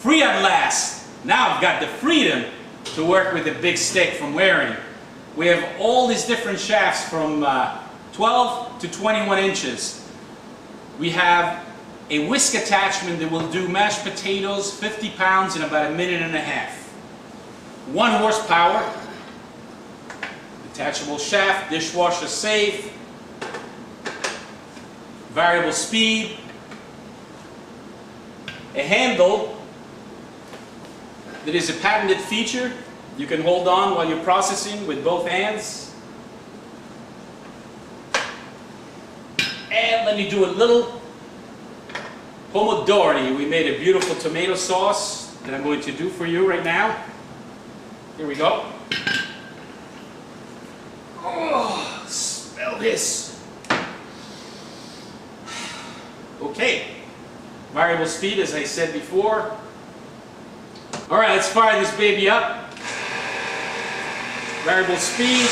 Free at last. Now I've got the freedom to work with a big stick from Waring. We have all these different shafts from 12 to 21 inches. We have a whisk attachment that will do mashed potatoes, 50 pounds in about a minute and a half. 1 horsepower, detachable shaft, dishwasher safe, variable speed, a handle that is a patented feature. You can hold on while you're processing with both hands. And let me do a little pomodori. We made a beautiful tomato sauce that I'm going to do for you right now. Here we go. Oh, smell this. Okay. Variable speed, as I said before. All right, let's fire this baby up. Variable speed.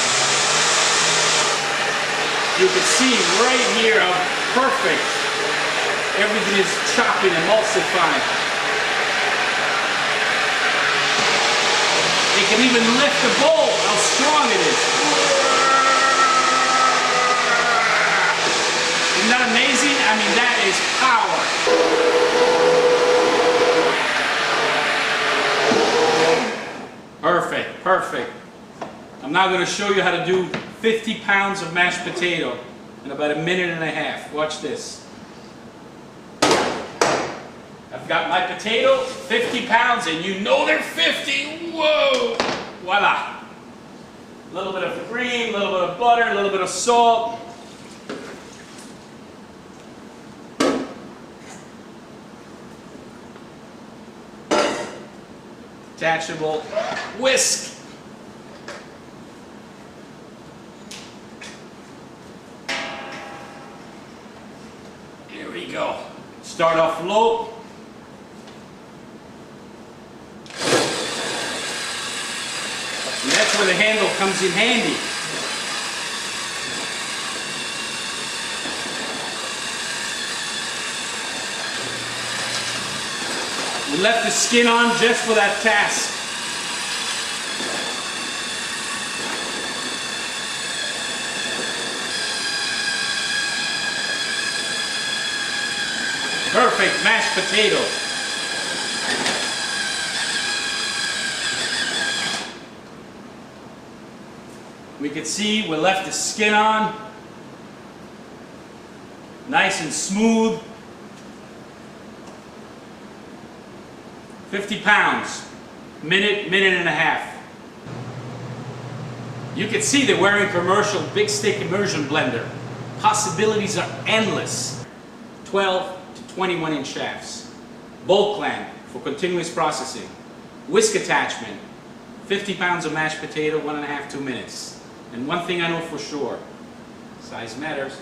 You can see right here how perfect everything is chopping, emulsifying. It can even lift the bowl, how strong it is. Isn't that amazing? I mean, that is power. Perfect, perfect. I'm now going to show you how to do 50 pounds of mashed potato in about a minute and a half. Watch this. I've got my potato, 50 pounds, and you know they're 50. Whoa! Voila. A little bit of cream, a little bit of butter, a little bit of salt. Detachable whisk. Here we go. Start off low. And that's where the handle comes in handy. We left the skin on just for that task. Perfect mashed potato. We can see we left the skin on. Nice and smooth. 50 pounds, minute and a half. You can see the Waring commercial big stick immersion blender. Possibilities are endless. 12 to 21 inch shafts. Bolt clamp for continuous processing. Whisk attachment. 50 pounds of mashed potato, 1.5 to 2 minutes. And one thing I know for sure, size matters.